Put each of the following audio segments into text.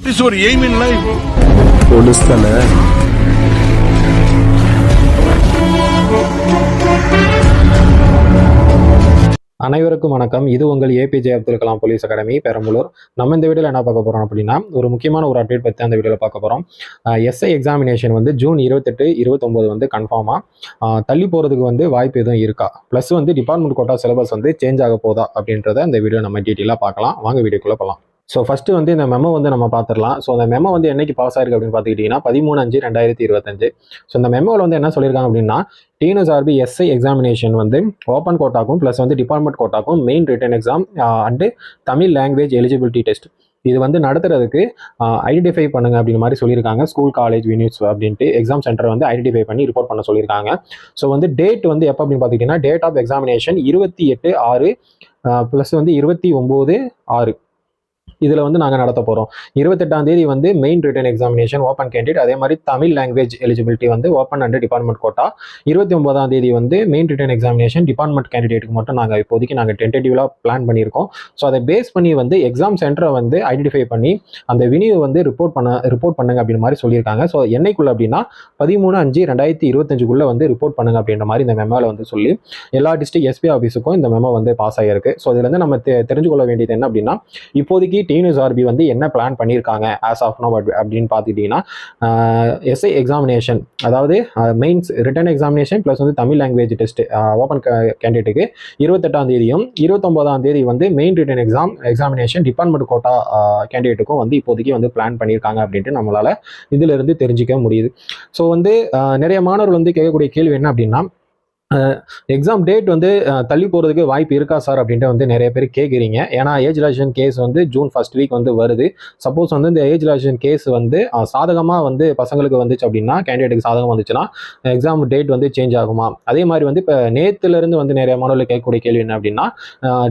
This is your aim in life. Police தானே? அனைவருக்கும் வணக்கம். இது உங்கள் APJ Abdul Kalam police academy Perambalur. நம்ம இந்த வீடியோவில் என்ன பார்க்க போகிறோம் அப்படின்னா, ஒரு முக்கியமான ஒரு அப்டேட் பற்றி அந்த வீடியோவில் பார்க்க போகிறோம். எஸ்ஐ எக்ஸாமினேஷன் வந்து ஜூன் 28, 29 வந்து கன்ஃபார்மாக தள்ளி போகிறதுக்கு வந்து வாய்ப்பு எதுவும் இருக்கா, ப்ளஸ் வந்து டிபார்ட்மெண்ட் கோட்டா சிலபஸ் வந்து சேஞ்ச் ஆக போதா அப்படின்றத இந்த வீடியோ நம்ம டீட்டெயிலாக பார்க்கலாம். வாங்க வீடியோக்குள்ளே போகலாம். ஸோ ஃபஸ்ட்டு வந்து இந்த மெமோ வந்து நம்ம பார்த்துடலாம். ஸோ அந்த மெமோ வந்து என்னைக்கு பாஸ் ஆயிருக்கு அப்படின்னு பார்த்துக்கிட்டிங்கன்னா 13/5/2025. ஸோ இந்த மெமோவில் வந்து என்ன சொல்லியிருக்காங்க அப்படின்னா, டிஎன்எஸ்ஆர்பி எஸ்ஐ எக்ஸாமினேஷன் வந்து ஓப்பன் கோட்டாக்கும் ப்ளஸ் வந்து டிபார்ட்மெண்ட் கோட்டாக்கும் main written exam and Tamil language eligibility test இது வந்து நடத்துறதுக்கு ஐடென்டிஃபை பண்ணுங்க அப்படின்னு மாதிரி சொல்லியிருக்காங்க. ஸ்கூல் காலேஜ் யூனிட்ஸ் அப்படின்ட்டு எக்ஸாம் சென்டர் வந்து ஐடென்டிஃபை பண்ணி ரிப்போர்ட் பண்ண சொல்லியிருக்காங்க. ஸோ வந்து டேட் வந்து எப்போ அப்படின்னு பார்த்துக்கிட்டிங்கன்னா, டேட் ஆஃப் எக்ஸாமினேஷன் 28/6 ப்ளஸ் வந்து 29/6 இதில் வந்து நாங்கள் நடத்த போகிறோம். 28ஆம் தேதி வந்து main written examination open candidate, அதே மாதிரி தமிழ் லாங்குவேஜ் எலிஜிபிலிட்டி வந்து ஓப்பன் அண்ட் டிபார்ட்மெண்ட் கோட்டா. 29ஆம் தேதி வந்து மெயின் ரிட்டன் எக்ஸாமினேஷன் டிபார்ட்மெண்ட் கேண்டிடேட்டுக்கு மட்டும் இப்போதைக்கு நாங்கள் டென்டேட்டிவ்லாக பிளான் பண்ணியிருக்கோம். ஸோ அதை பேஸ் பண்ணி வந்து எக்ஸாம் சென்டரை வந்து ஐடென்டிஃபை பண்ணி அந்த வினியை வந்து ரிப்போர்ட் பண்ணுங்க அப்படின்ற மாதிரி சொல்லியிருக்காங்க. ஸோ என்னைக்குள்ள அப்படின்னா 13/5/2025 வந்து ரிப்போர்ட் பண்ணுங்க அப்படின்ற மாதிரி இந்த மெமோவில் வந்து சொல்லி எல்லா டிஸ்ட்ரிக்ட் எஸ்பி ஆஃபீஸுக்கும் இந்த மெமோ வந்து பாஸ் ஆகிருக்கு. ஸோ இதுலேருந்து நம்ம தெரிஞ்சுக்கொள்ள வேண்டியது என்ன அப்படின்னா, இப்போதைக்கு டிஎன்எஸ்ஆர்பி வந்து என்ன பிளான் பண்ணியிருக்காங்க ஆஸ் ஆஃப் நோ அப்படின்னு பார்த்துக்கிட்டிங்கன்னா, எஸ்ஐ எக்ஸாமினேஷன் அதாவது மெயின்ஸ் ரிட்டன் எக்ஸாமினேஷன் ப்ளஸ் வந்து தமிழ் லாங்குவேஜ் டெஸ்ட் ஓப்பன் கேண்டிடேட்டுக்கு 28ஆம் தேதியும் 29ஆம் தேதி வந்து main written examination department quota கேண்டிடேட்டுக்கும் வந்து இப்போதைக்கு வந்து பிளான் பண்ணியிருக்காங்க அப்படின்ட்டு நம்மளால் இதிலிருந்து தெரிஞ்சிக்க முடியுது. ஸோ வந்து நிறைய மாணவர்கள் வந்து கேட்கக்கூடிய கேள்வி என்ன அப்படின்னா, எக்ஸாம் டேட் வந்து தள்ளி போகிறதுக்கு வாய்ப்பு இருக்கா சார் அப்படின்ட்டு வந்து நிறைய பேர் கேட்குறீங்க. ஏன்னா ஏஜ் ரிலாக்ஸேஷன் கேஸ் வந்து ஜூன் ஃபர்ஸ்ட் வீக் வந்து வருது. சப்போஸ் வந்து இந்த ஏஜ் ரிலாக்ஸேஷன் கேஸ் வந்து சாதகமாக வந்து பசங்களுக்கு வந்துச்சு அப்படின்னா, கேண்டிடேட்டுக்கு சாதகம் வந்துச்சுன்னா எக்ஸாம் டேட் வந்து சேஞ்ச் ஆகுமா? அதே மாதிரி வந்து இப்போ நேற்றுலேருந்து வந்து நிறைய மாணவர்கள் கேட்கக்கூடிய கேள்வி என்ன அப்படின்னா,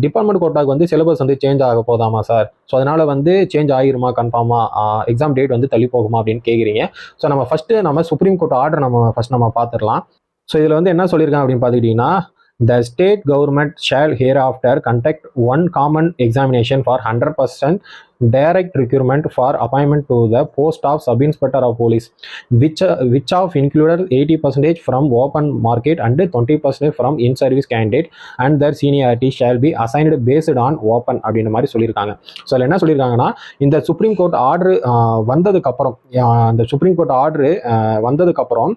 டிபார்ட்மெண்ட் கோட்டாக்கு வந்து சிலபஸ் வந்து சேஞ்ச் ஆக போதாமா சார்? ஸோ அதனால் வந்து சேஞ்ச் ஆகிருமா கன்ஃபார்மாக, எக்ஸாம் டேட் வந்து தள்ளி போகுமா அப்படின்னு கேட்குறீங்க. ஸோ நம்ம ஃபஸ்ட்டு சுப்ரீம் கோர்ட் ஆர்டர் நம்ம பார்த்துடலாம். ஸோ இதில் வந்து என்ன சொல்லியிருக்காங்க அப்படின்னு பார்த்துக்கிட்டிங்கன்னா, the state government shall hereafter conduct one common examination for 100% direct recruitment for appointment to the post of sub-inspector of police, which of included 80% from open market and 20% from in-service candidate and their seniority shall be assigned based on open அப்படின்ற மாதிரி சொல்லியிருக்காங்க. So அதில் என்ன சொல்லியிருக்காங்கன்னா, இந்த supreme court order வந்ததுக்கப்புறம் அந்த supreme court order வந்ததுக்கப்புறம்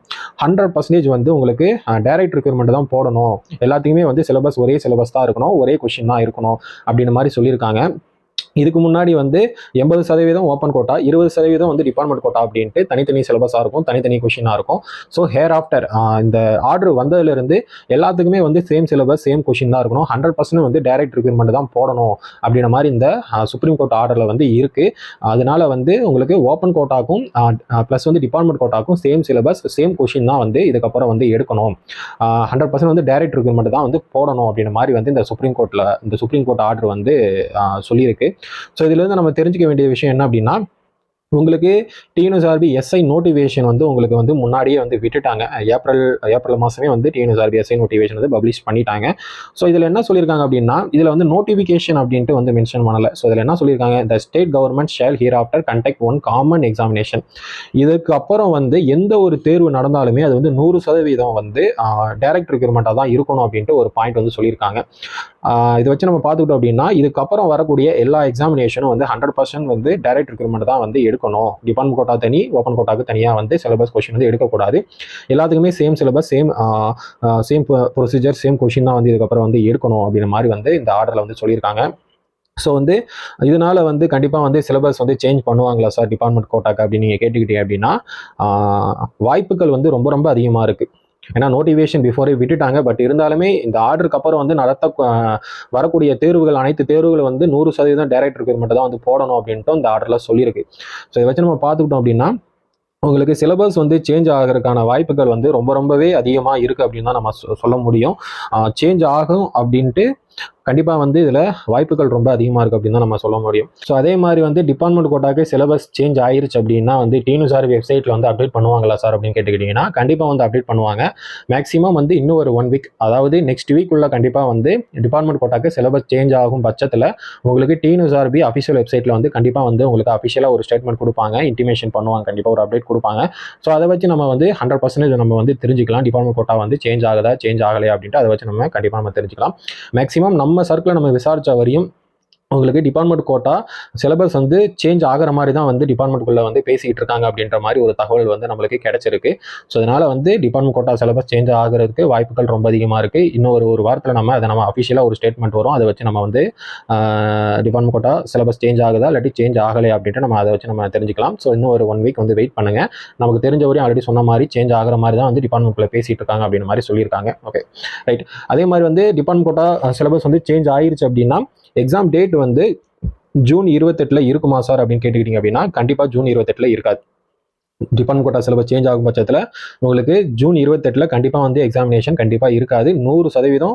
100% வந்து உங்களுக்கு டைரக்ட் ரெக்ரூட்மெண்ட் தான் போடணும், எல்லாத்துக்குமே வந்து சிலபஸ் ஒரே சிலபஸ் தான் இருக்கணும், ஒரே கொஷின் தான் இருக்கணும் அப்படின்ற மாதிரி சொல்லியிருக்காங்க. இதுக்கு முன்னாடி வந்து 80% ஓப்பன் கோட்டா, 20% வந்து டிபார்ட்மெண்ட் கோட்டா அப்படின்ட்டு தனித்தனி சிலபஸாக இருக்கும், தனித்தனி கொஷினாக இருக்கும். ஸோ ஹேர் ஆஃப்டர் இந்த ஆர்டர் வந்ததுலேருந்து எல்லாத்துக்குமே வந்து சேம் சிலபஸ் சேம் கொஷின் தான் இருக்கணும், 100% வந்து டைரக்ட் ரெக்ரூட்மெண்ட் தான் போடணும் அப்படின்ற மாதிரி இந்த சுப்ரீம் கோர்ட் ஆர்டரில் வந்து இருக்குது. அதனால வந்து உங்களுக்கு ஓப்பன் கோட்டாக்கும் ப்ளஸ் வந்து டிபார்ட்மெண்ட் கோட்டாக்கும் சேம் சிலபஸ் சேம் கொஷின் தான் வந்து இதுக்கப்புறம் வந்து எடுக்கணும், 100% வந்து டைரக்ட் ரெக்ரூட்மெண்ட் தான் வந்து போடணும் அப்படின்ற மாதிரி வந்து இந்த சுப்ரீம் கோர்ட் ஆர்டர் வந்து சொல்லியிருக்கு. ஸோ இதிலிருந்து நம்ம தெரிஞ்சுக்க வேண்டிய விஷயம் என்ன அப்படின்னா, உங்களுக்கு டிஎன்எஸ்ஆர்பி எஸ்ஐ நோட்டிஃபிகேஷன் வந்து உங்களுக்கு வந்து முன்னாடியே வந்து விட்டுட்டாங்க. ஏப்ரல் மாதமே வந்து டிஎன்எஸ்ஆர்பி எஸ்ஐ நோட்டிஃபிகேஷன் வந்து பப்ளிஷ் பண்ணிட்டாங்க. ஸோ இதில் என்ன சொல்லியிருக்காங்க அப்படின்னா, இதில் வந்து நோட்டிஃபிகேஷன் அப்படின்ட்டு வந்து மென்ஷன் பண்ணலை. ஸோ இதில் என்ன சொல்லியிருக்காங்க, the state government shall hereafter conduct one common examination. இதுக்கு அப்புறம் வந்து எந்த ஒரு தேர்வு நடந்தாலுமே அது வந்து 100% வந்து டைரக்ட் ரெக்ரூட்மெண்ட்டாக தான் இருக்கணும் அப்படின்ட்டு ஒரு பாயிண்ட் வந்து சொல்லியிருக்காங்க. இதை வச்சு நம்ம பார்த்துக்கிட்டோம் அப்படின்னா, இதுக்கப்புறம் வரக்கூடிய எல்லா எக்ஸாமினேஷனும் வந்து 100% வந்து டைரக்ட் ரெக்ரூட்மெண்ட் தான் வந்து எடுக்கணும். டிபார்ட்மெண்ட் கோட்டா தனி, ஓப்பன் கோட்டாக்கு தனியாக வந்து சிலபஸ் கொஷின் வந்து எடுக்கக்கூடாது. எல்லாத்துக்குமே same syllabus same procedure same question தான் வந்து இதுக்கப்புறம் வந்து எடுக்கணும் அப்படின்ற மாதிரி வந்து இந்த ஆர்டரில் வந்து சொல்லியிருக்காங்க. ஸோ வந்து இதனால வந்து கண்டிப்பாக வந்து சிலபஸ் வந்து சேஞ்ச் பண்ணுவாங்களா சார் டிபார்ட்மெண்ட் கோட்டாக்கு அப்படின்னு நீங்கள் கேட்டுக்கிட்டீங்க அப்படின்னா, வாய்ப்புகள் வந்து ரொம்ப ரொம்ப அதிகமாக இருக்குது. ஏன்னா நோட்டிஃபிகேஷன் பிஃபோரே விட்டுட்டாங்க. பட் இருந்தாலுமே இந்த ஆர்டருக்கு அப்புறம் வந்து வரக்கூடிய தேர்வுகள் அனைத்து தேர்வுகள் வந்து 100% டைரக்ட் ரெக்ரூட்மெண்ட் தான் வந்து போடணும் அப்படின்ட்டு இந்த ஆர்டரில் சொல்லியிருக்கு. ஸோ இதை வச்சு நம்ம பார்த்துக்கிட்டோம் அப்படின்னா, உங்களுக்கு சிலபஸ் வந்து சேஞ்ச் ஆகிறதுக்கான வாய்ப்புகள் வந்து ரொம்பவே அதிகமாக இருக்குது அப்படின்னு தான் நம்ம சொல்ல முடியும். சேஞ்ச் ஆகும் அப்படின்ட்டு கண்டிப்பாக வந்து இதில் வாய்ப்புகள் ரொம்ப அதிகமாக இருக்குது அப்படின்னு தான் நம்ம சொல்ல முடியும். ஸோ அதே மாதிரி வந்து டிபார்ட்மெண்ட் கோட்டாக்கு சிலபஸ் சேஞ்ச் ஆயிருச்சு அப்படின்னா வந்து டிஎன்யூஎஸ்ஆர்பி வெப்சைட்டில் வந்து அப்டேட் பண்ணுவாங்களா சார் அப்படின்னு கேட்டுக்கிட்டிங்கன்னா கண்டிப்பாக வந்து அப்டேட் பண்ணுவாங்க. மேக்ஸிமம் வந்து இன்னும் ஒரு 1 வீக், அதாவது நெக்ஸ்ட் வீக் உள்ள கண்டிப்பாக வந்து டிபார்ட்மெண்ட் கோட்டாக்கு சிலபஸ் சேஞ்ச் ஆகும் பட்சத்தில் உங்களுக்கு டிஎன்யூஎஸ்ஆர்பி அஃபிஷியல் வெப்சைட்டில் வந்து கண்டிப்பாக வந்து உங்களுக்கு அஃபிஷியலாக ஒரு ஸ்டேட்மெண்ட் கொடுப்பாங்க, இன்டிமேஷன் பண்ணுவாங்க, கண்டிப்பாக ஒரு அப்டேட் கொடுப்பாங்க. ஸோ அதை வச்சு நம்ம வந்து 100% நம்ம வந்து தெரிஞ்சுக்கலாம் டிபார்ட்மெண்ட் கோட்டா வந்து சேஞ்ச் ஆகுதா சேஞ்ச் ஆகலையா அப்படின்ட்டு. அதை வச்சு நம்ம கண்டிப்பாக நம்ம தெரிஞ்சுக்கலாம். மேக்ஸிமம் நம்ம சர்க்கிளில் நம்ம விசாரிச்ச வரையும் உங்களுக்கு டிபார்ட்மெண்ட் கோட்டா சிலபஸ் வந்து சேஞ்ச் ஆகிற மாதிரி தான் வந்து டிபார்ட்மெண்ட்டுக்குள்ளே வந்து பேசிகிட்டு இருக்காங்க அப்படின்ற மாதிரி ஒரு தகவல் வந்து நம்மளுக்கு கிடைச்சிருக்கு. ஸோ அதனால் வந்து டிபார்ட்மெண்ட் கோட்டா சிலபஸ் சேஞ்ச் ஆகிறதுக்கு வாய்ப்புகள் ரொம்ப அதிகமாக இருக்குது. இன்னும் ஒரு வாரத்தில் நம்ம அஃபிஷியலாக ஒரு ஸ்டேட்மெண்ட் வரும், அதை வச்சு நம்ம வந்து டிபார்ட்மெண்ட் கோட்டா சிலபஸ் சேஞ்ச் ஆகுதா இல்லாட்டி சேஞ்ச் ஆகலை அப்படின்ட்டு நம்ம அதை வச்சு நம்ம தெரிஞ்சுக்கலாம். ஸோ இன்னும் ஒரு 1 வீக் வந்து வெயிட் பண்ணுங்கள். நமக்கு தெரிஞ்ச வரையும் ஆல்ரெடி சொன்ன மாதிரி சேஞ்ச் ஆகிற மாதிரி தான் வந்து டிபார்ட்மெண்ட்டில் பேசிகிட்டு இருக்காங்க அப்படின்ற மாதிரி சொல்லியிருக்காங்க. Okay right. அதே மாதிரி வந்து டிபார்ட்மெண்ட் கோட்டா சிலபஸ் வந்து சேஞ்ச் ஆயிருச்சு அப்படின்னா எக்ஸாம் டேட் வந்து ஜூன் 28 இருக்குமா சார் அப்படின்னு கேட்டுக்கிட்டீங்க அப்படின்னா கண்டிப்பாக ஜூன் 28 இருக்காது. டிபார்ட்மெண்ட் கோட்டா சிலபஸ் சேஞ்ச் ஆகும் பட்சத்தில் உங்களுக்கு ஜூன் 28 கண்டிப்பாக வந்து எக்ஸாமினேஷன் கண்டிப்பாக இருக்காது. 100%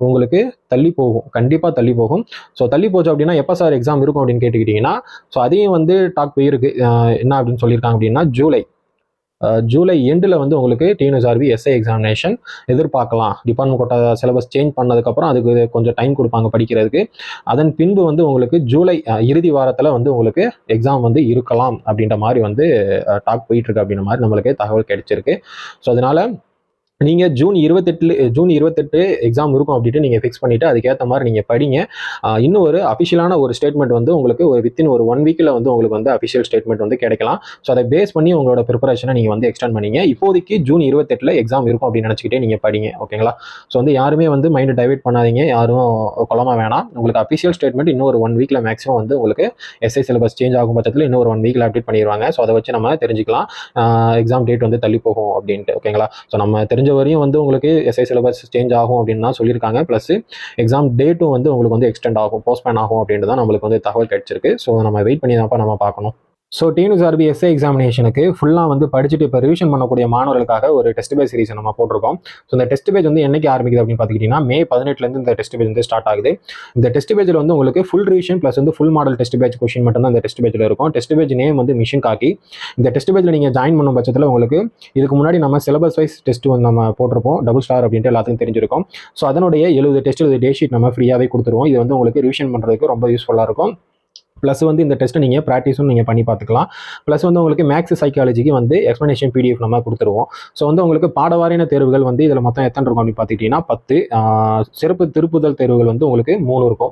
உங்களுக்கு தள்ளி போகும், கண்டிப்பாக தள்ளி போகும். ஸோ தள்ளி போச்சு அப்படின்னா எப்போ சார் எக்ஸாம் இருக்கும் அப்படின்னு கேட்டுக்கிட்டிங்கன்னா ஸோ அதையும் வந்து டாக் போயிருக்கு. என்ன அப்படின்னு சொல்லியிருக்காங்க அப்படின்னா ஜூலை எண்டில் வந்து உங்களுக்கு டிஎன்யூஎஸ்ஆர்பி எஸ்ஐ எக்ஸாமினேஷன் எதிர்பார்க்கலாம். டிபார்ட்மெண்ட் கோட்டா சிலபஸ் சேஞ்ச் பண்ணதுக்கப்புறம் அதுக்கு கொஞ்சம் டைம் கொடுப்பாங்க படிக்கிறதுக்கு. அதன் பின்பு வந்து உங்களுக்கு ஜூலை இறுதி வாரத்தில் வந்து உங்களுக்கு எக்ஸாம் வந்து இருக்கலாம் அப்படின்ற மாதிரி வந்து டாக் போயிட்டுருக்கு அப்படின்ற மாதிரி நம்மளுக்கு தகவல் கிடைச்சிருக்கு. ஸோ அதனால் நீங்கள் ஜூன் 28 எக்ஸாம் இருக்கும் அப்படின்ட்டு நீங்கள் ஃபிக்ஸ் பண்ணிவிட்டு அதுக்கேற்ற மாதிரி நீங்கள் படிங்க. இன்னும் ஒரு அஃபிஷியலான ஒரு ஸ்டேட்மெண்ட் வந்து உங்களுக்கு வித்தின் ஒரு 1 வீக்கில் வந்து உங்களுக்கு வந்து அஃபிஷியல் ஸ்டேட்மெண்ட் வந்து கிடைக்கலாம். ஸோ அதை பேஸ் பண்ணி உங்களோட ப்ரிப்பரேஷனை நீங்கள் வந்து எக்ஸ்டெண்ட் பண்ணிங்க. இப்போதைக்கு ஜூன் 28 எக்ஸாம் இருக்கும் அப்படின்னு நினச்சிக்கிட்டே நீங்கள் படிங்க. ஓகேங்களா? ஸோ வந்து யாருமே வந்து மைண்டை டைவர்ட் பண்ணாதீங்க, யாரும் குழம்ப வேணாம். உங்களுக்கு அஃபிஷியல் ஸ்டேட்மெண்ட் இன்னும் ஒரு 1 வீக்கில் மேக்ஸிமம் வந்து உங்களுக்கு எஸ்ஐ சிலபஸ் சேஞ்ச் ஆகும் பட்சத்தில் இன்னும் ஒரு 1 வீக்கில் அப்டேட் பண்ணிடுவாங்க. ஸோ அதை வச்சு நம்ம தெரிஞ்சுக்கலாம் எக்ஸாம் டேட் வந்து தள்ளி போகும் அப்படின்ட்டு. ஓகேங்களா? ஸோ நம்ம தெரிஞ்ச வரையும் வந்து உங்களுக்கு எஸ்ஐ சிலபஸ் சேஞ்ச் ஆகும் அப்படின்னு தான் சொல்லியிருக்காங்க. ப்ளஸ் எக்ஸாம் டேட்டும் வந்து உங்களுக்கு வந்து எக்ஸ்டெண்ட் ஆகும், போஸ்ட்பேன் ஆகும் அப்படின்ட்டு தான் நம்மளுக்கு வந்து தகவல் கிடைச்சிருக்கு. ஸோ நம்ம வெயிட் பண்ணி தான் நம்ம பார்க்கணும். ஸோ டிஎன்யூஎஸ்ஆர்பி எஸ்ஐ எக்ஸாமினேஷனுக்கு ஃபுல்லாக வந்து படிச்சுட்டு இப்போ ரிவிஷன் பண்ணக்கூடிய மாணவர்களுக்காக ஒரு டெஸ்ட் பேஜ் சீரிஸ் நம்ம போட்டிருக்கோம். ஸோ இந்த டெஸ்ட் பேஜ் வந்து என்னைக்கு ஆரம்பிக்குது அப்படின்னு பார்த்துக்கிட்டிங்கன்னா மே 18 இந்த டெஸ்ட் பேஜ் வந்து ஸ்டார்ட் ஆகுது. இந்த டெஸ்ட் பேஜில் வந்து உங்களுக்கு ஃபுல் ரிவிஷன் ப்ளஸ் வந்து full model test page question மட்டும் தான் இந்த டெஸ்ட் பேஜில் இருக்கும். டெஸ்ட் பேஜ் நேம் வந்து மிஷன் காக்கி. இந்த டெஸ்ட் பேஜில் நீங்கள் ஜாயின் பண்ணும் பட்சத்தில் உங்களுக்கு இதுக்கு முன்னாடி நம்ம சிலபஸ் வைஸ் டெஸ்ட் வந்து நம்ம போட்டிருப்போம், டபுள் ஸ்டார் அப்படின்ட்டு எல்லாத்துக்கும் தெரிஞ்சிருக்கும். ஸோ அதனுடைய 70 டெஸ்ட் டே ஷீட் நம்ம ஃப்ரீயாகவே கொடுத்துருவோம். இது வந்து உங்களுக்கு ரிவிஷன் பண்ணுறதுக்கு ரொம்ப யூஸ்ஃபுல்லாக இருக்கும். ப்ளஸ் வந்து இந்த டெஸ்ட்டை நீங்கள் ப்ராக்டிஸும் நீங்கள் பண்ணி பார்த்துக்கலாம். ப்ளஸ் வந்து உங்களுக்கு மேக்ஸ் சைக்காலஜிக்கு வந்து எக்ஸ்ப்ளனேஷன் பிடிஎஃப் நம்ம கொடுத்துருவோம். ஸோ வந்து உங்களுக்கு பாடவாரியான தேர்வுகள் வந்து இதில் மொத்தம் எத்தனை இருக்கும் அப்படின்னு பார்த்துக்கிட்டிங்கன்னா 10. சிறப்பு திருப்புதல் தேர்வுகள் வந்து உங்களுக்கு 3 இருக்கும்.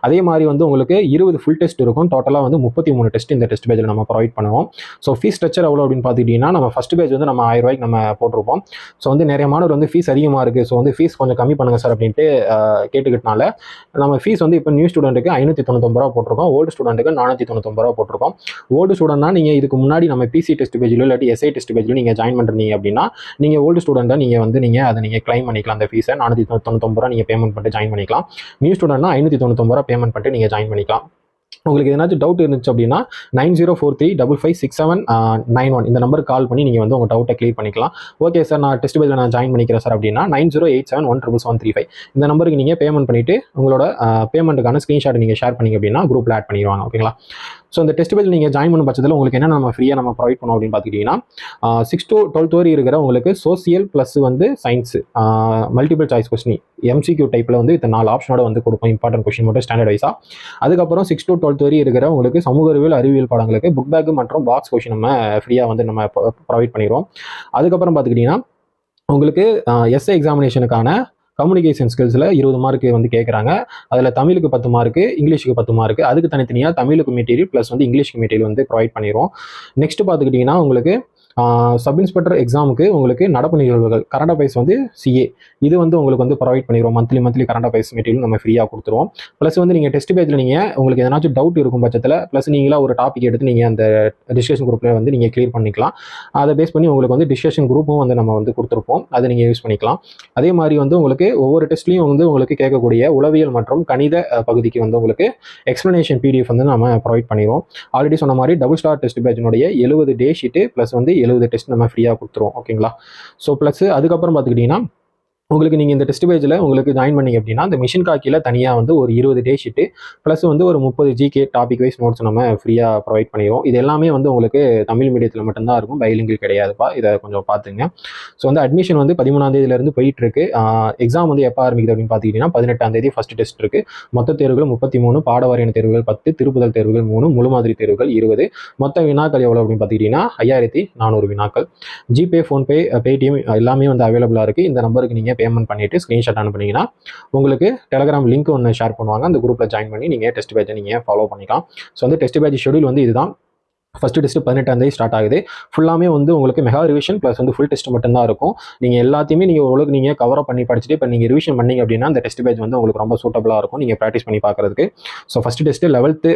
அதே மாதிரி வந்து உங்களுக்கு 20 ஃபுல் டெஸ்ட் இருக்கும். டோட்டலாக வந்து 33 டெஸ்ட் இந்த டெஸ்ட் பேஜில் நம்ம ப்ரொவைட் பண்ணுவோம். ஸோ ஃபீஸ் ஸ்ட்ரக்சர் எவ்வளோ அப்படின்னு பார்த்துக்கிட்டிங்கன்னா நம்ம ஃபஸ்ட் பேஜ் வந்து நம்ம 1000 ரூபாய்க்கு நம்ம போட்டிருப்போம். ஸோ வந்து நிறைய மாணவர் வந்து ஃபீஸ் அதிகமாக இருக்குது, ஸோ வந்து ஃபீஸ் கொஞ்சம் கம்மி பண்ணுங்கள் சார் அப்படின்ட்டு கேட்டுக்கிட்டனால நம்ம ஃபீஸ் வந்து இப்போ நியூ ஸ்டூடெண்ட்டுக்கு 599 ரூபா போட்டிருக்கோம், ஓல்டு ஸ்டூடெண்ட்டுக்கு 499 ரூபா போட்டிருக்கோம். ஓல்டு ஸ்டூடெண்ட்னா நீங்கள் இதுக்கு முன்னாடி நம்ம பிசி டெஸ்ட் பேஜிலோ இல்லாட்டி எஸ்ஐ டெஸ்ட் பேஜிலோ நீங்கள் ஜாயின் பண்ணுறீங்க அப்படின்னா நீங்கள் ஓல்டு ஸ்டூடெண்ட்டை நீங்கள் அதை நீங்கள் கிளைம் பண்ணிக்கலாம். அந்த ஃபீஸை 499 ரூபா நீங்கள் பேமெண்ட் பண்ணிட்டு ஜாயின் பண்ணிக்கலாம். நியூ ஸ்டூடெண்ட்னா 599 ரூபா பேமெண்ட் பண்ணிட்டு நீங்கள் ஜாயின் பண்ணிக்கலாம். உங்களுக்கு எதனாச்சும் டவுட் இருந்துச்சு அப்படின்னா 9043556791 இந்த நம்பருக்கு கால் பண்ணி நீங்கள் வந்து உங்கள் டவுட்டை கிளியர் பண்ணிக்கலாம். ஓகே சார், நான் டெஸ்ட் பேஜில் நான் ஜாயின் பண்ணிக்கிறேன் சார் அப்படின்னா 9087177735 இந்த நம்பருக்கு நீங்கள் பேமெண்ட் பண்ணிவிட்டு உங்களோட பேமெண்ட்டுக்கான ஸ்க்ரீன்ஷாட் நீங்கள் ஷேர் பண்ணிங்க அப்படின்னா குரூப்பில் ஆட் பண்ணிடுவாங்க. ஓகேங்களா? ஸோ இந்த டெஸ்ட் பேஜில் நீங்கள் ஜாயின் பண்ணும் பட்சத்தில் உங்களுக்கு என்ன நம்ம ஃப்ரீயாக நம்ம ப்ரொவைட் பண்ணுவோம் அப்படின்னு பார்த்துக்கிட்டிங்கன்னா 6 to 12 வரை இருக்கிற உங்களுக்கு சோசியல் ப்ளஸ் வந்து science multiple choice question MCQ டைப்பில் வந்து இந்த 4 ஆப்ஷனோட வந்து கொடுப்போம். இம்பார்ட்டன்ட் கொஸ்டின் மட்டும் ஸ்டாண்டர்ட் வைஸாக. அதுக்கப்புறம் 6 to 12 வரை இருக்கிற உங்களுக்கு சமூக அறிவியல் பாடங்களுக்கு புக் பேக் மற்றும் பாக்ஸ் கொஸ்டின் நம்ம ஃப்ரீயாக வந்து நம்ம ப்ரொவைட் பண்ணிடுவோம். அதுக்கப்புறம் பார்த்துக்கிட்டிங்கன்னா உங்களுக்கு எஸ்ஐ எக்ஸாமினேஷனுக்கான கம்யூனிகேஷன் ஸ்கில்ஸில் 20 மார்க்கு வந்து கேட்குறாங்க. அதில் தமிழுக்கு 10 மார்க்கு, இங்கிலீஷுக்கு 10 மார்க்கு. அதுக்கு தனித்தனியாக தமிழுக்கு மெட்டீரியல் ப்ளஸ் வந்து இங்கிலீஷ்க்கு மெட்டீரியல் வந்து ப்ரொவைட் பண்ணிடுவோம். நெக்ஸ்ட் பார்த்துக்கிட்டிங்கன்னா உங்களுக்கு சப் இன்ஸ்பெக்டர் எக்ஸாமுக்கு உங்களுக்கு நடப்பு நிகழ்வுகள் கரண்ட் அஃபேர்ஸ் வந்து சிஏ இது வந்து உங்களுக்கு வந்து ப்ரொவைட் பண்ணிடுவோம். மந்த்லி கரண்ட் அஃபேர்ஸ் மெட்டீரியல் நம்ம ஃப்ரீயாக கொடுத்துருவோம். ப்ளஸ் வந்து நீங்கள் டெஸ்ட் பேஜில் நீங்கள் உங்களுக்கு எதனாச்சும் டவுட் இருக்கும் பட்சத்தில் ப்ளஸ் நீங்களாக ஒரு டாபிக் எடுத்து நீங்கள் அந்த டிஸ்கஷன் குரூப்பில் வந்து நீங்கள் கிளியர் பண்ணிக்கலாம். அதை பேஸ் பண்ணி உங்களுக்கு வந்து டிஸ்கஷன் குரூப்பும் வந்து நம்ம வந்து கொடுத்துருப்போம், அதை நீங்கள் யூஸ் பண்ணிக்கலாம். அதே மாதிரி வந்து உங்களுக்கு ஒவ்வொரு டெஸ்ட்லையும் வந்து உங்களுக்கு கேட்கக்கூடிய உளவியல் மற்றும் கணித பகுதிக்கு வந்து உங்களுக்கு எக்ஸ்ப்ளனேஷன் பிடிஎஃப் வந்து நம்ம ப்ரொவைட் பண்ணிடுவோம். ஆல்ரெடி சொன்ன மாதிரி டபுள் ஸ்டார் டெஸ்ட் பேஜினுடைய 70 டே ஷீட்டு ப்ளஸ் வந்து 70 டெஸ்ட் நம்ம ஃப்ரீயாக கொடுத்துருவோம். ஓகேங்களா? ஸோ ப்ளஸ் அதுக்கப்புறம் பார்த்துக்கிட்டிங்கன்னா உங்களுக்கு நீங்கள் இந்த டெஸ்ட் பேஜில் உங்களுக்கு ஜாயின் பண்ணிங்க அப்படின்னா அந்த மிஷின் காக்கியில் தனியாக வந்து ஒரு 20 டே ஷீட்டு ப்ளஸ் வந்து ஒரு 30 ஜிகே டாபிக் வைஸ் நோட்ஸ் நம்ம ஃப்ரீயாக ப்ரொவைட் பண்ணிடுவோம். இது எல்லாமே வந்து உங்களுக்கு தமிழ் மீடியத்தில் மட்டும்தான் இருக்கும், பைலிங்கில் கிடையாதுப்பா. இதை கொஞ்சம் பார்த்துங்க. ஸோ வந்து அட்மிஷன் வந்து 13ஆம் தேதியிலேருந்து போயிட்டு இருக்கு. எக்ஸாம் வந்து எப்போ ஆரம்பிக்குது அப்படின்னு பார்த்துக்கிட்டிங்கன்னா 18ஆம் தேதி ஃபஸ்ட் டெஸ்ட் இருக்குது. மொத்த தேர்வுகள் 33, பாட வாரியான தேர்வுகள் 10, திருப்புதல் தேர்வுகள் 3, முழு மாதிரி தேர்வுகள் 20. மொத்த வினாக்கள் எவ்வளோ அப்படின்னு பார்த்துக்கிட்டிங்கன்னா 5400 வினாக்கள். ஜிபே, ஃபோன்பே, பேடிஎம் எல்லாமே வந்து அவைலபிளாக இருக்குது. இந்த நம்பருக்கு நீங்கள் பேமெண்ட் பண்ணிவிட்டு ஸ்க்ரீன்ஷாட் அனுப்புனீங்கன்னா உங்களுக்கு டெலகிராம் லிங்க் ஒன்று ஷேர் பண்ணுவாங்க. அந்த குரூப்பில் ஜாயின் பண்ணி நீங்கள் டெஸ்ட் பேஜை நீங்கள் ஃபாலோ பண்ணிக்கலாம். ஸோ வந்து டெஸ்ட் பேஜ் ஷெடியூல் வந்து இதுதான். ஃபஸ்ட் டெஸ்ட் 18ஆம் தேதி ஸ்டார்ட் ஆகுது. ஃபுல்லாமே வந்து உங்களுக்கு மெகா ரிவிஷன் ப்ளஸ் வந்து ஃபுல் டெஸ்ட் மட்டும்தான் இருக்கும். நீங்கள் எல்லாத்தையுமே நீங்கள் ஓரளவுக்கு நீங்கள் கவர் பண்ணி படிச்சுட்டு இப்போ நீங்கள் ரிவிஷன் பண்ணீங்க அப்படின்னா அந்த டெஸ்ட் பேஜ் வந்து உங்களுக்கு ரொம்ப சூட்டபுளாக இருக்கும் நீங்கள் ப்ராக்டிஸ் பண்ணி பார்க்குறதுக்கு. So first test 11th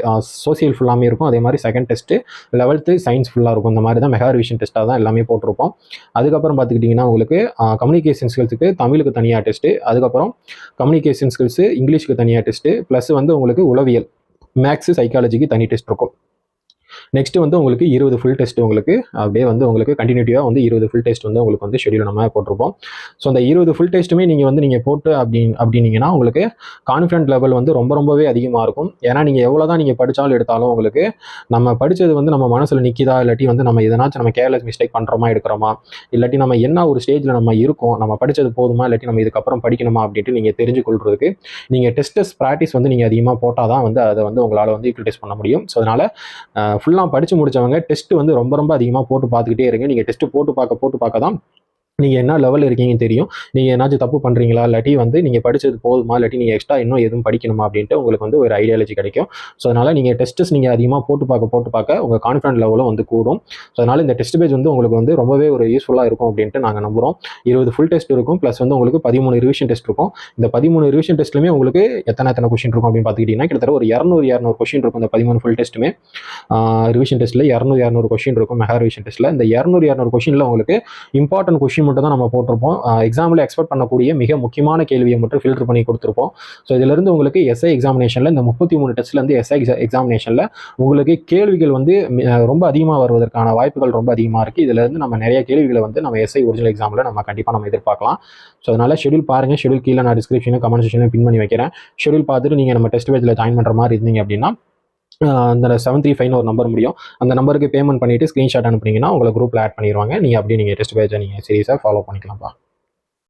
social ஃபுல்லாமே இருக்கும். அதே மாதிரி செகண்ட் டெஸ்ட்டு 11th சயின்ஸ் ஃபுல்லாக இருக்கும். இந்த மாதிரி தான் மெகா ரிவிஷன் டெஸ்ட்டாக தான் எல்லாமே போட்டிருப்போம். அதுக்கப்புறம் பார்த்துக்கிட்டிங்கன்னா உங்களுக்கு கம்யூனிகேஷன் ஸ்கில்ஸுக்கு தமிழுக்கு தனியாக டெஸ்ட்டு, அதுக்கப்புறம் கம்யூனிகேஷன் ஸ்கில்ஸு இங்கிலீஷுக்கு தனியாக டெஸ்ட்டு, ப்ளஸ் வந்து உங்களுக்கு உளவியல், மேக்ஸு, சைக்காலஜிக்கு தனி டெஸ்ட் இருக்கும். நெக்ஸ்ட் வந்து உங்களுக்கு 20 ஃபுல் டெஸ்ட் உங்களுக்கு அப்படியே வந்து உங்களுக்கு கண்டினியூட்டிவாக வந்து 20 ஃபுல் டெஸ்ட் வந்து உங்களுக்கு வந்து ஷெடியூல் நம்ம போட்டிருப்போம். ஸோ அந்த 20 ஃபுல் டெஸ்ட்டுமே நீங்கள் போட்டு அப்படின்னீங்கன்னா உங்களுக்கு கான்ஃபிடன்ட் லெவல் வந்து ரொம்பவே அதிகமாக இருக்கும். ஏன்னா நீங்கள் எவ்வளோ தான் நீங்கள் படித்தாலும் எடுத்தாலும் உங்களுக்கு நம்ம படித்தது வந்து நம்ம மனசில் நிற்கிதா, இல்லாட்டி வந்து நம்ம எதனாச்சும் நம்ம கேர்லெஸ் மிஸ்டேக் பண்ணுறோமா எடுக்கிறோமா, இல்லாட்டி நம்ம என்ன ஒரு ஸ்டேஜில் நம்ம இருக்கோம், நம்ம படித்தது போதுமா, இல்லாட்டி நம்ம இதுக்கப்புறம் படிக்கணுமா அப்படின்ட்டு நீங்கள் தெரிஞ்சு கொள்றதுக்கு நீங்கள் டெஸ்ட் ப்ராக்டிஸ் வந்து நீங்கள் அதிகமாக போட்டால் தான் வந்து அதை வந்து உங்களால் வந்து யூட்டிலைஸ் பண்ண முடியும். ஸோ அதனால் ஃபுல்லாக படித்து முடித்தவங்க டெஸ்ட் வந்து ரொம்ப அதிகமாக போட்டு பார்த்துக்கிட்டே இருங்க. நீங்கள் டெஸ்ட்டு போட்டு பார்க்க தான் நீங்கள் என்ன லெவலில் இருக்கீங்கன்னு தெரியும். நீங்கள் ஏதாச்சும் தப்பு பண்ணுறீங்களா, இல்லாட்டி வந்து நீங்கள் படித்தது போதுமா, இல்லாட்டி நீங்கள் எக்ஸ்ட்ரா இன்னும் எதுவும் படிக்கணுமா அப்படின்ட்டு உங்களுக்கு வந்து ஒரு ஐடியாலஜி கிடைக்கும். ஸோ அதனால் நீங்கள் டெஸ்ட்டஸ் நீங்கள் அதிகமாக போட்டு பார்க்க உங்கள் கான்ஃபிடன்ட் லெவலும் வந்து கூடும். ஸோ அதனால் இந்த டெஸ்ட் பேஜ் வந்து உங்களுக்கு வந்து ரொம்பவே ஒரு யூஸ்ஃபுல்லாக இருக்கும் அப்படின்ட்டு நாங்கள் நம்புகிறோம். 20 ஃபுல் டெஸ்ட் இருக்கும், ப்ளஸ் வந்து உங்களுக்கு 13 ரிவிஷன் டெஸ்ட் இருக்கும். இந்த 13 ரிவிஷன் டெஸ்ட்லையுமே உங்களுக்கு எத்தனை கொஷின் இருக்கும் அப்படின்னு பார்த்துக்கிட்டிங்கன்னா கிட்டத்தட்ட ஒரு 200 கொஷின் இருக்கும். இந்த 13 ஃபுல் டெஸ்ட்டுமே ரிவிஷன் டெஸ்ட்டில் 200 கொஷின் இருக்கும். மெகா ரிவிஷன் டெஸ்ட்டில் இந்த 200 கொஷினில் உங்களுக்கு இம்பார்ட்டன்ட் கொஷின் மட்டும் தான் நம்ம போட்டிருப்போம். எக்ஸாமில் எக்ஸ்பெக்ட் பண்ணக்கூடிய மிக முக்கியமான கேள்வியை மட்டும் ஃபில்டர் பண்ணி கொடுத்துருப்போம். ஸோ இதிலிருந்து உங்களுக்கு எஸ்ஐ எக்ஸாமினேஷனில் இந்த 33 டெஸ்ட்லேருந்து எஸ்ஐ எக்ஸாமினேஷனில் உங்களுக்கு கேள்விகள் வந்து ரொம்ப அதிகமாக வருவதற்கான வாய்ப்புகள் ரொம்ப அதிகமாக இருக்குது. இதிலிருந்து நம்ம நிறைய கேள்விகளை வந்து நம்ம எஸ்ஐ ஒரிஜினல் எக்ஸாமில் நம்ம கண்டிப்பாக நம்ம எதிர்பார்க்கலாம். ஸோ அதனால் ஷெடியூல் பாருங்கள். ஷெடியூல் கீழே நான் டிஸ்கிரிப்ஷனும் கமெண்ட் செக்ஷனும் பின் பண்ணி வைக்கிறேன். ஷெடியூல் பார்த்துட்டு நீங்கள் நம்ம டெஸ்ட் பேஜில் ஜாயின் பண்ணுற மாதிரி இருந்தீங்க அப்படின்னா அந்த 735 ஒரு நம்பர் முடியும். அந்த நம்பருக்கு பேமெண்ட் பண்ணிவிட்டு ஸ்க்ரீன்ஷாட் அனுப்புனீங்கன்னா உங்களை குரூப்பில் ஆட் பண்ணிடுவாங்க. நீங்கள் அப்படியே நீங்கள் டெஸ்ட் பேஜை நீங்கள் சீரியஸாக ஃபாலோ பண்ணிக்கலாம்ப்பா.